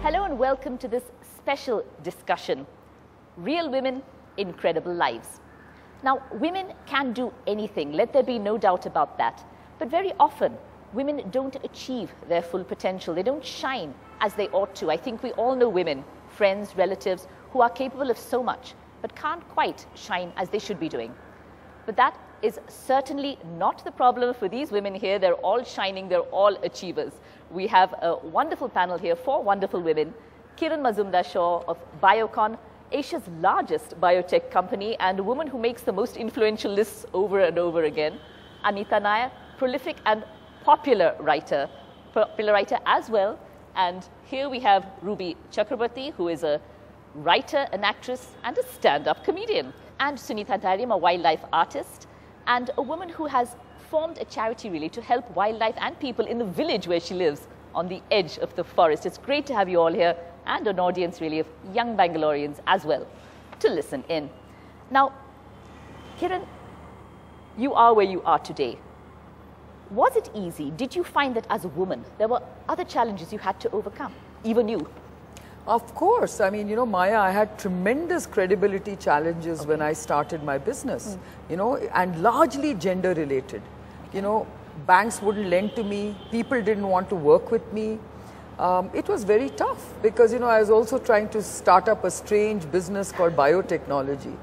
Hello and welcome to this special discussion, Real Women, Incredible Lives. Now, women can do anything, let there be no doubt about that. But very often, women don't achieve their full potential. They don't shine as they ought to. I think we all know women, friends, relatives, who are capable of so much, but can't quite shine as they should be doing. But that is certainly not the problem for these women here. They're all shining, they're all achievers. We have a wonderful panel here, 4 wonderful women. Kiran Mazumdar-Shaw of Biocon, Asia's largest biotech company and a woman who makes the most influential lists over and over again. Anita Nair, prolific and popular writer as well. And here we have Ruby Chakraborty, who is a writer, an actress and a stand-up comedian. And Sunita Dhairyam, a wildlife artist and a woman who has formed a charity really to help wildlife and people in the village where she lives on the edge of the forest. It's great to have you all here and an audience really of young Bangaloreans as well to listen in. Now, Kiran, you are where you are today. Was it easy? Did you find that as a woman there were other challenges you had to overcome, even you? Of course. I mean, you know, Maya, I had tremendous credibility challenges when I started my business, you know, and largely gender related. You know, banks wouldn't lend to me, people didn't want to work with me. It was very tough because, you know, I was also trying to start up a strange business called biotechnology.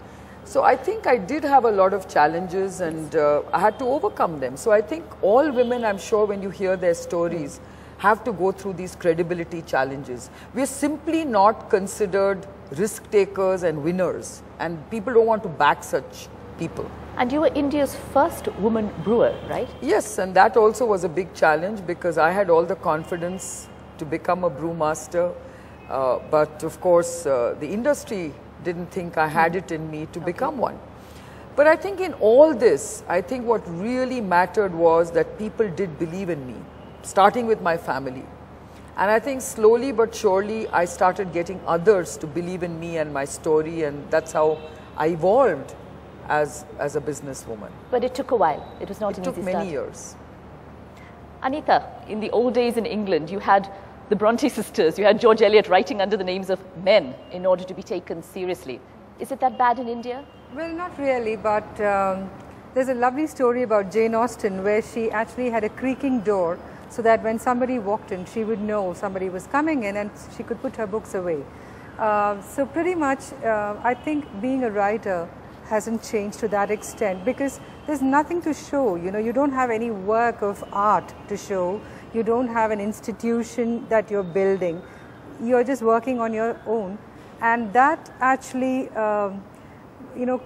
So I think I did have a lot of challenges and I had to overcome them. So I think all women, I'm sure when you hear their stories, have to go through these credibility challenges. We're simply not considered risk takers and winners, and people don't want to back such people. And you were India's first woman brewer, right? Yes, and that also was a big challenge because I had all the confidence to become a brewmaster, but of course the industry didn't think I had it in me to become one. But I think in all this, I think what really mattered was that people did believe in me, starting with my family. And I think slowly but surely I started getting others to believe in me and my story, and that's how I evolved as a businesswoman. But it took a while. It was not an easy start. It took many years. Anita, in the old days in England, you had the Bronte sisters, you had George Eliot writing under the names of men in order to be taken seriously. Is it that bad in India? Well, not really, but there's a lovely story about Jane Austen where she actually had a creaking door so that when somebody walked in, she would know somebody was coming in and she could put her books away. So pretty much, I think being a writer hasn't changed to that extent because there's nothing to show. You know, you don't have any work of art to show. You don't have an institution that you're building. You're just working on your own, and that actually, you know,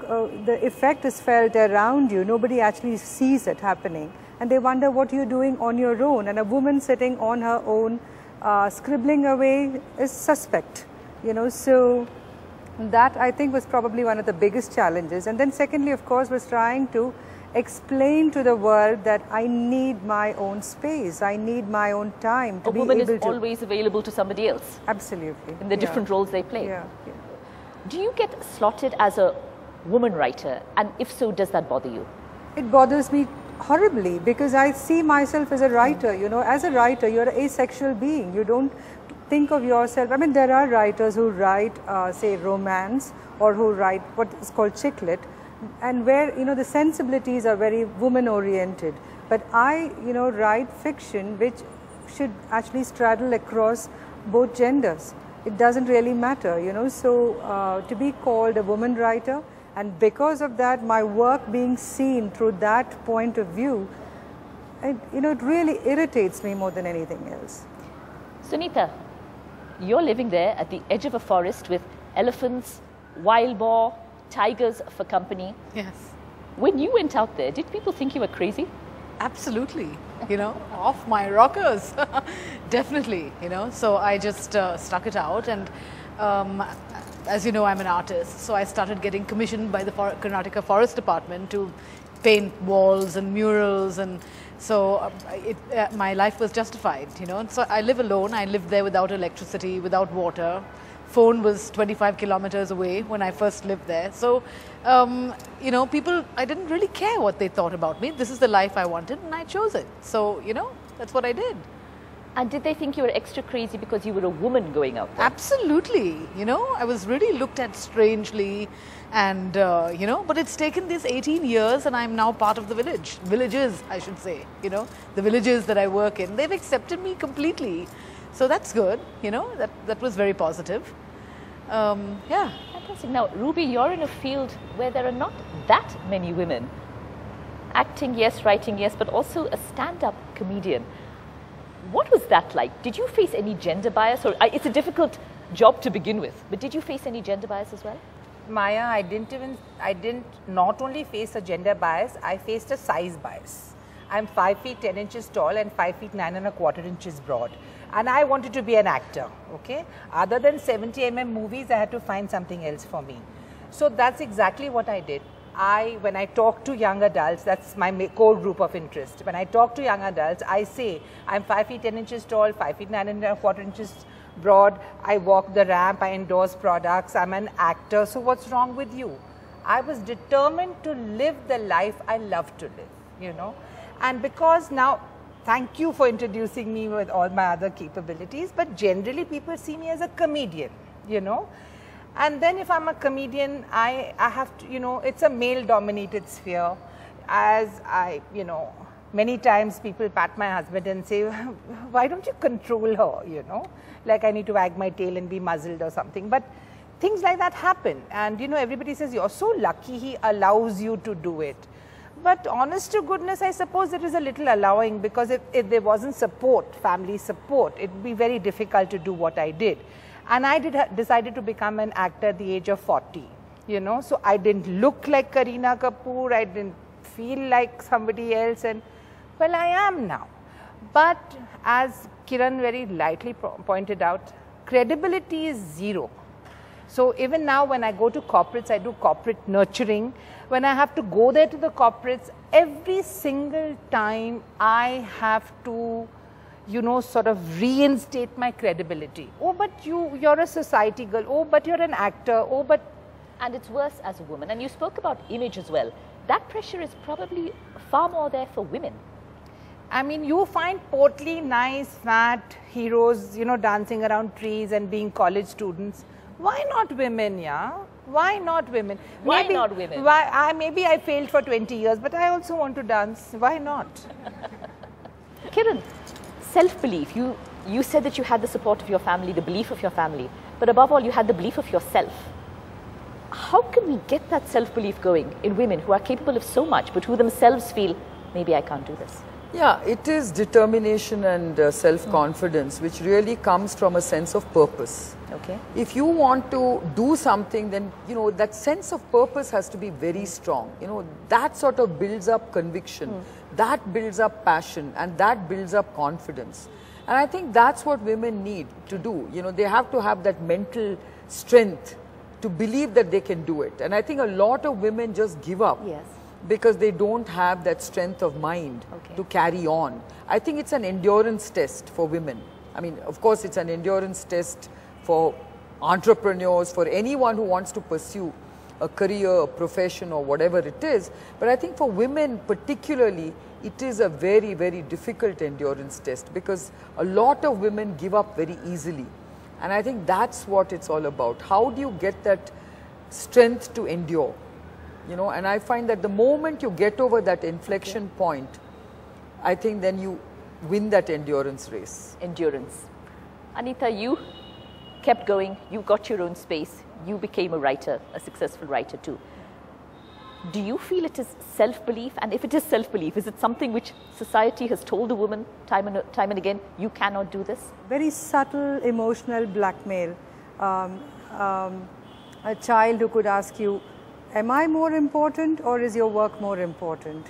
the effect is felt around you. Nobody actually sees it happening, and they wonder what you're doing on your own. And a woman sitting on her own, scribbling away, is suspect. You know, so that I think was probably one of the biggest challenges. And then secondly, of course, was trying to explain to the world that I need my own space, I need my own time to be able to... A woman is always available to somebody else. Absolutely. In the different roles they play. Yeah. Do you get slotted as a woman writer? And if so, does that bother you? It bothers me horribly because I see myself as a writer. You know, as a writer, you're an asexual being. You don't think of yourself... I mean, there are writers who write, say, romance or who write what is called chick lit, and where, you know, the sensibilities are very woman-oriented. But I, you know, write fiction which should actually straddle across both genders. It doesn't really matter, you know. So to be called a woman writer, and because of that, my work being seen through that point of view, you know, it really irritates me more than anything else. Sunita, you're living there at the edge of a forest with elephants, wild boar, tigers for company. Yes. When you went out there, did people think you were crazy? Absolutely. You know, off my rockers. Definitely, you know. So I just stuck it out, and as you know, I'm an artist, so I started getting commissioned by the Karnataka Forest Department to paint walls and murals, and so my life was justified, you know. So I live alone. I lived there without electricity, without water. Phone was 25 kilometers away when I first lived there. So, you know, people, I didn't really care what they thought about me. This is the life I wanted and I chose it. So, you know, that's what I did. And did they think you were extra crazy because you were a woman going out there? Absolutely. You know, I was really looked at strangely, and you know, but it's taken these 18 years and I'm now part of the villages, I should say, you know, the villages that I work in. They've accepted me completely. So that's good, you know, that was very positive. Yeah. Fantastic. Now, Ruby, you're in a field where there are not that many women. Acting, yes, writing, yes, but also a stand-up comedian. What was that like? Did you face any gender bias? Or it's a difficult job to begin with, but did you face any gender bias as well? Maya, I didn't not only face a gender bias, I faced a size bias. I'm 5 feet 10 inches tall and 5 feet 9 1/4 inches broad. And I wanted to be an actor, okay? Other than 70 mm movies, I had to find something else for me. So that's exactly what I did. When I talk to young adults, that's my core group of interest. When I talk to young adults, I say, I'm 5 feet 10 inches tall, 5 feet 9 1/4 inches broad, I walk the ramp, I endorse products, I'm an actor, so what's wrong with you? I was determined to live the life I love to live, you know. And because now, thank you for introducing me with all my other capabilities, but generally people see me as a comedian, you know. And then if I'm a comedian, I have to, you know, it's a male-dominated sphere. As you know, many times people pat my husband and say, why don't you control her, you know? Like I need to wag my tail and be muzzled or something. But things like that happen. And, you know, everybody says, you're so lucky he allows you to do it. But honest to goodness, I suppose it is a little allowing, because if there wasn't support, family support, it would be very difficult to do what I did. And I decided to become an actor at the age of 40, you know. So I didn't look like Kareena Kapoor, I didn't feel like somebody else, and well, I am now. But as Kiran very lightly pointed out, credibility is zero. So even now when I go to corporates, I do corporate nurturing. When I have to go there to the corporates, every single time I have to, you know, sort of reinstate my credibility. Oh, but you're a society girl. Oh, but you're an actor. Oh, but... And it's worse as a woman. And you spoke about image as well. That pressure is probably far more there for women. I mean, you find portly, nice, fat heroes, you know, dancing around trees and being college students. Why not women, yeah? Why not women? Why not women? Maybe I failed for 20 years, but I also want to dance. Why not? Kiran, self-belief. You said that you had the support of your family, the belief of your family, but above all, you had the belief of yourself. How can we get that self-belief going in women who are capable of so much, but who themselves feel, maybe I can't do this? Yeah, it is determination and self-confidence, which really comes from a sense of purpose. Okay. If you want to do something, then, you know, that sense of purpose has to be very strong. You know, that sort of builds up conviction, that builds up passion, and that builds up confidence. And I think that's what women need to do. You know, they have to have that mental strength to believe that they can do it. And I think a lot of women just give up. Yes. Because they don't have that strength of mind to carry on. I think it's an endurance test for women. I mean, of course, it's an endurance test for entrepreneurs, for anyone who wants to pursue a career, a profession, or whatever it is. But I think for women particularly, it is a very, very difficult endurance test, because a lot of women give up very easily. And I think that's what it's all about. How do you get that strength to endure? You know, and I find that the moment you get over that inflection point, I think then you win that endurance race. Endurance. Anita, you kept going, you got your own space, you became a writer, a successful writer too. Do you feel it is self-belief? And if it is self-belief, is it something which society has told a woman time and again, you cannot do this? Very subtle emotional blackmail. A child who could ask you, am I more important or is your work more important?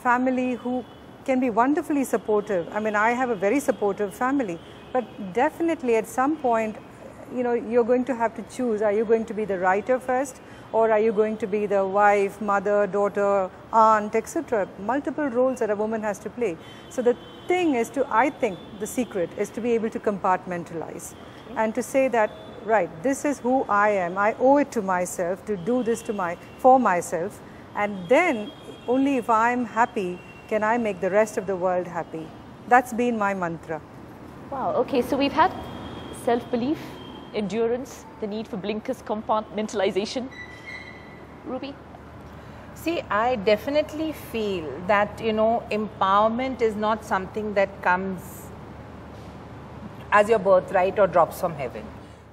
Family who can be wonderfully supportive. I mean, I have a very supportive family, but definitely at some point, you know, you're going to have to choose. Are you going to be the writer first, or are you going to be the wife, mother, daughter, aunt, etc.? Multiple roles that a woman has to play. So the thing is to, I think the secret is to be able to compartmentalize and to say that, right, this is who I am. I owe it to myself to do this for myself, and then only if I'm happy can I make the rest of the world happy. That's been my mantra. Wow, okay, so we've had self-belief, endurance, the need for blinkers, compartmentalization. Ruby? See, I definitely feel that, you know, empowerment is not something that comes as your birthright or drops from heaven.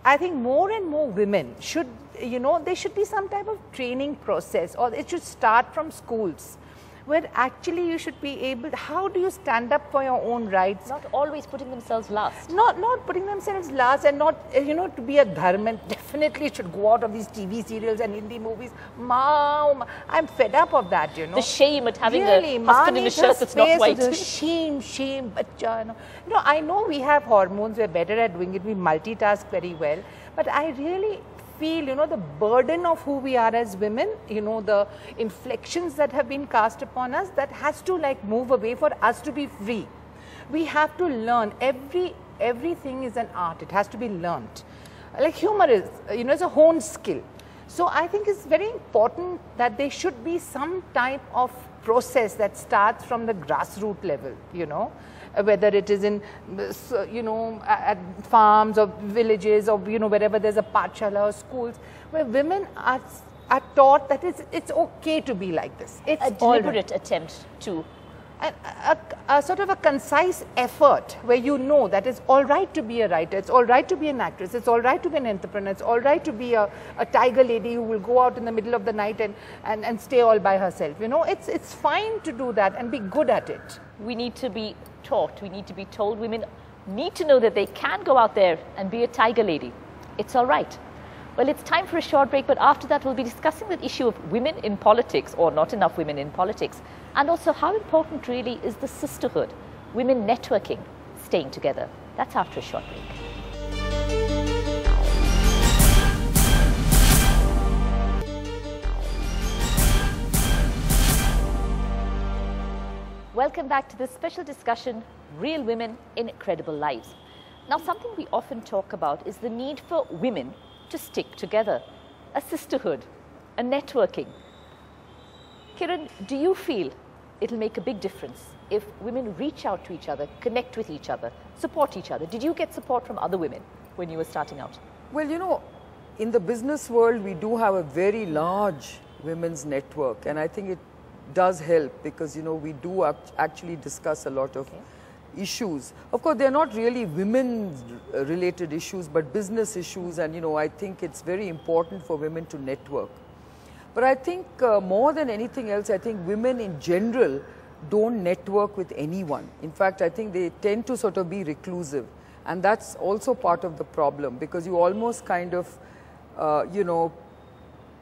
I think more and more women should, you know, there should be some type of training process, or it should start from schools, where actually you should be able, how do you stand up for your own rights? Not always putting themselves last. Not putting themselves last, and not, you know, to be a dharma, definitely should go out of these TV serials and Hindi movies. Mom, I'm fed up of that, you know. The shame at having really, a husband in a shirt that's not white. Shame, bacha, you know, I know we have hormones, we're better at doing it, we multitask very well, but I really feel, you know, the burden of who we are as women, you know, the inflections that have been cast upon us, that has to like move away for us to be free. We have to learn. Everything is an art. It has to be learnt. Like humor is, you know, it's a honed skill. So I think it's very important that there should be some type of process that starts from the grassroots level, you know, whether it is in, you know, at farms or villages, or, you know, wherever there's a pathshala or schools, where women are taught that it's okay to be like this. It's a deliberate attempt to. A sort of a concise effort where you know that it's all right to be a writer, it's all right to be an actress, it's all right to be an entrepreneur, it's all right to be a tiger lady who will go out in the middle of the night and stay all by herself. You know, it's fine to do that and be good at it. We need to be taught, we need to be told, women need to know that they can go out there and be a tiger lady. It's all right. Well, it's time for a short break, but after that we'll be discussing the issue of women in politics, or not enough women in politics, and also how important really is the sisterhood, women networking, staying together. That's after a short break. Welcome back to this special discussion, Real Women in Credible Lives. Now, something we often talk about is the need for women to stick together, a sisterhood, a networking. Kiran, do you feel it'll make a big difference if women reach out to each other, connect with each other, support each other? Did you get support from other women when you were starting out? Well, you know, in the business world, we do have a very large women's network, and I think it does help because, you know, we do actually discuss a lot of issues. Of course, they're not really women-related issues, but business issues, and, you know, I think it's very important for women to network. But I think more than anything else, I think women in general don't network with anyone. In fact, I think they tend to sort of be reclusive, and that's also part of the problem, because you almost kind of, you know,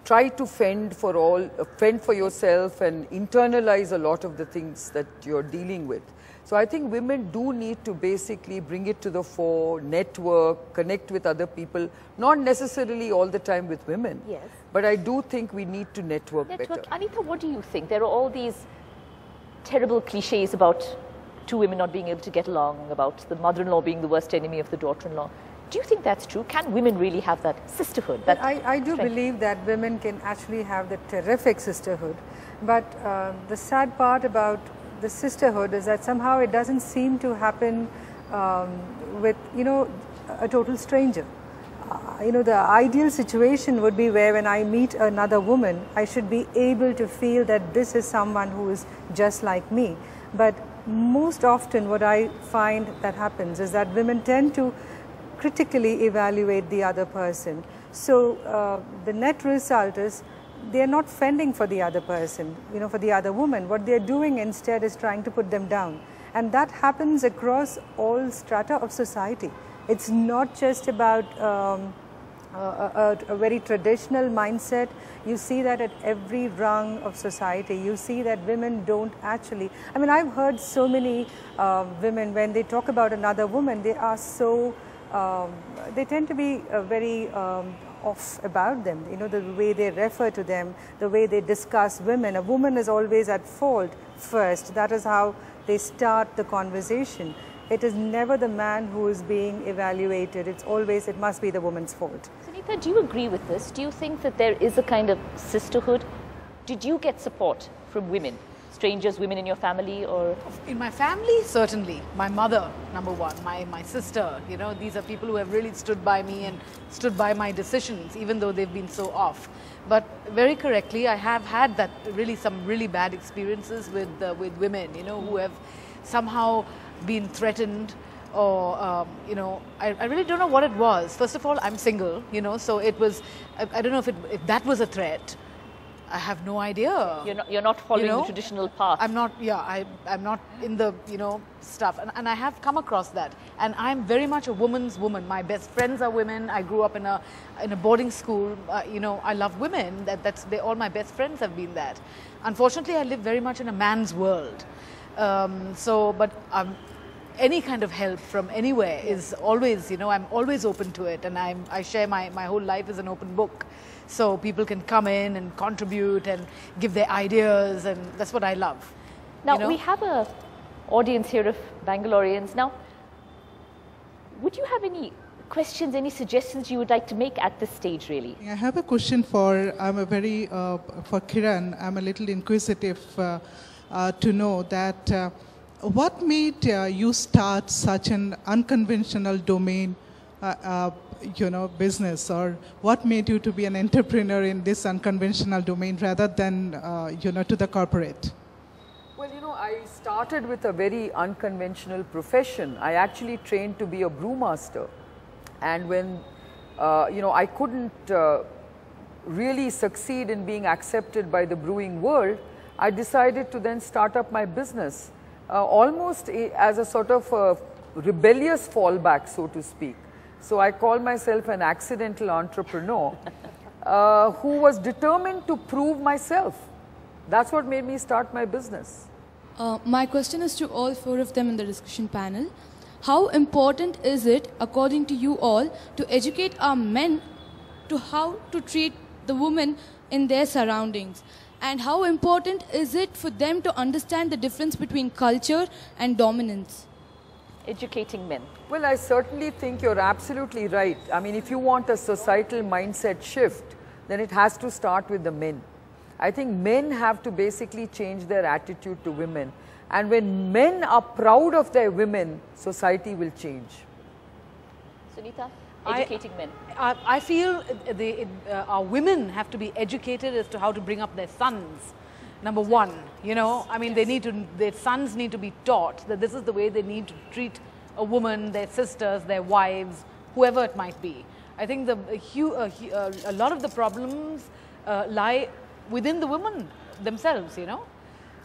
try to fend for yourself and internalize a lot of the things that you're dealing with. So I think women do need to basically bring it to the fore, network, connect with other people, not necessarily all the time with women. Yes. But I do think we need to network better. Anita, what do you think? There are all these terrible cliches about two women not being able to get along, about the mother-in-law being the worst enemy of the daughter-in-law. Do you think that's true? Can women really have that sisterhood? I do believe that women can actually have the terrific sisterhood. But the sad part about the sisterhood is that somehow it doesn't seem to happen with, you know, a total stranger. You know, the ideal situation would be where when I meet another woman, I should be able to feel that this is someone who is just like me. But most often what I find that happens is that women tend to critically evaluate the other person. So the net result is they are not fending for the other person, you know, for the other woman. What they are doing instead is trying to put them down. And that happens across all strata of society. It's not just about a very traditional mindset. You see that at every rung of society. You see that women don't actually, I mean, I've heard so many women, when they talk about another woman, they are so, they tend to be very off about them, you know, the way they refer to them, the way they discuss women. A woman is always at fault first. That is how they start the conversation. It is never the man who is being evaluated. It's always, it must be the woman's fault. Sunita, do you agree with this? Do you think that there is a kind of sisterhood? Did you get support from women strangers, women in your family, or? In my family, certainly. My mother, number one, my sister, you know, these are people who have really stood by me and stood by my decisions, even though they've been so off. But very correctly, I have had that some really bad experiences with women, you know, who have somehow been threatened, or, you know, I really don't know what it was. First of all, I'm single, you know, so it was, I don't know if that was a threat. I have no idea. You're not following the traditional path. I'm not, I'm not in the, you know, stuff. And I have come across that. And I'm very much a woman's woman. My best friends are women. I grew up in a boarding school. You know, I love women. All my best friends have been that. Unfortunately, I live very much in a man's world. But any kind of help from anywhere is always, you know, I'm always open to it. And I share my whole life as an open book. So people can come in and contribute and give their ideas, and that's what I love. Now, we have an audience here of Bangaloreans. Now, would you have any questions, any suggestions you would like to make at this stage, really? I have a question for Kiran. I'm a little inquisitive to know that what made you start such an unconventional domain business, or what made you to be an entrepreneur in this unconventional domain rather than, to the corporate? Well, I started with a very unconventional profession. I actually trained to be a brewmaster. And when, I couldn't really succeed in being accepted by the brewing world, I decided to then start up my business, almost as a sort of a rebellious fallback, so to speak. So I call myself an accidental entrepreneur who was determined to prove myself. That's what made me start my business. My question is to all four of them in the discussion panel. How important is it, according to you all, to educate our men to how to treat the women in their surroundings? And how important is it for them to understand the difference between culture and dominance? Educating men. Well, I certainly think you're absolutely right. I mean, if you want a societal mindset shift, then it has to start with the men. I think men have to basically change their attitude to women. And when men are proud of their women, society will change. Sunita, educating men. I feel our women have to be educated as to how to bring up their sons. Number one, their sons need to be taught that this is the way they need to treat a woman, their sisters, their wives, whoever it might be. I think a lot of the problems lie within the women themselves,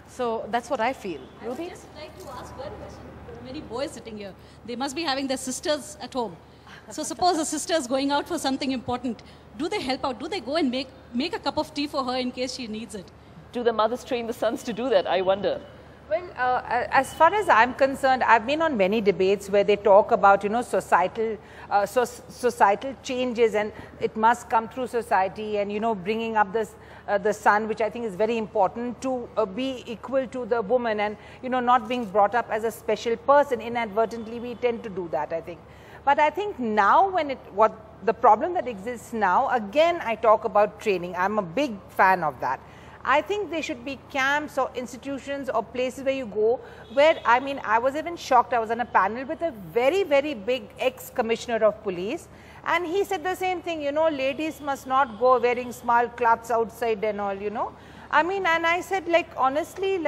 So that's what I feel. I would just like to ask one question. There are many boys sitting here. They must be having their sisters at home. So suppose a sister is going out for something important. Do they help out? Do they go and make a cup of tea for her in case she needs it? Do the mothers train the sons to do that? I wonder. Well, as far as I'm concerned, I've been on many debates where they talk about, societal changes, and it must come through society, and, bringing up the son, which I think is very important, to be equal to the woman, and, not being brought up as a special person. Inadvertently, we tend to do that, I think. But I think now the problem that exists now, again, I talk about training. I'm a big fan of that. I think there should be camps or institutions or places where you go where, I was even shocked. I was on a panel with a very, very big ex-commissioner of police, and he said the same thing, ladies must not go wearing small cloths outside and all, and I said, honestly,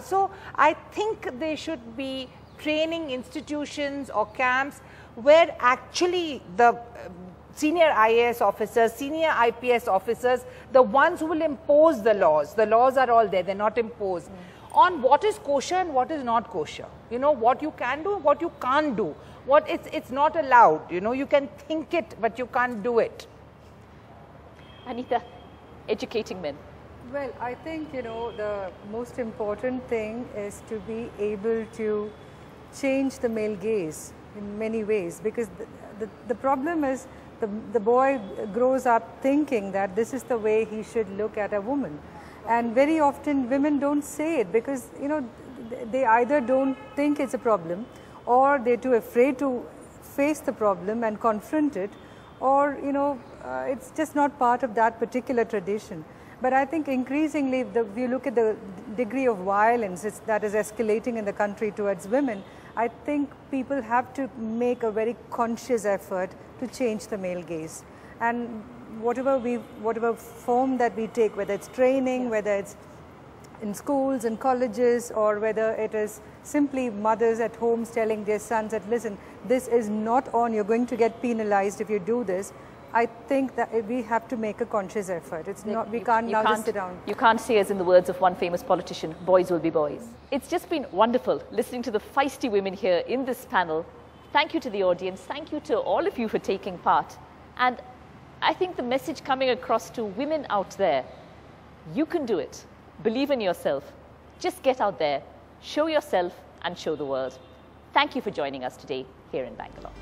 so I think there should be training institutions or camps where actually the senior IAS officers, senior IPS officers, the ones who will impose the laws are all there, they're not imposed, on what is kosher and what is not kosher. What you can do, what you can't do, it's not allowed, you can think it, but you can't do it. Anita, educating men. Well, I think, the most important thing is to be able to change the male gaze in many ways, because the problem is the boy grows up thinking that this is the way he should look at a woman, and very often women don't say it because they either don't think it's a problem, or they're too afraid to face the problem and confront it, or it's just not part of that particular tradition. But I think increasingly, if you look at the degree of violence that is escalating in the country towards women, I think people have to make a very conscious effort to change the male gaze. And whatever form that we take, whether it's training, whether it's in schools and colleges, or whether it is simply mothers at homes telling their sons that, listen, this is not on, you're going to get penalized if you do this. I think that we have to make a conscious effort. It's not, we can't now just sit down. You can't say, as in the words of one famous politician, boys will be boys. It's just been wonderful listening to the feisty women here in this panel. Thank you to the audience. Thank you to all of you for taking part. And I think the message coming across to women out there, you can do it. Believe in yourself. Just get out there, show yourself and show the world. Thank you for joining us today here in Bangalore.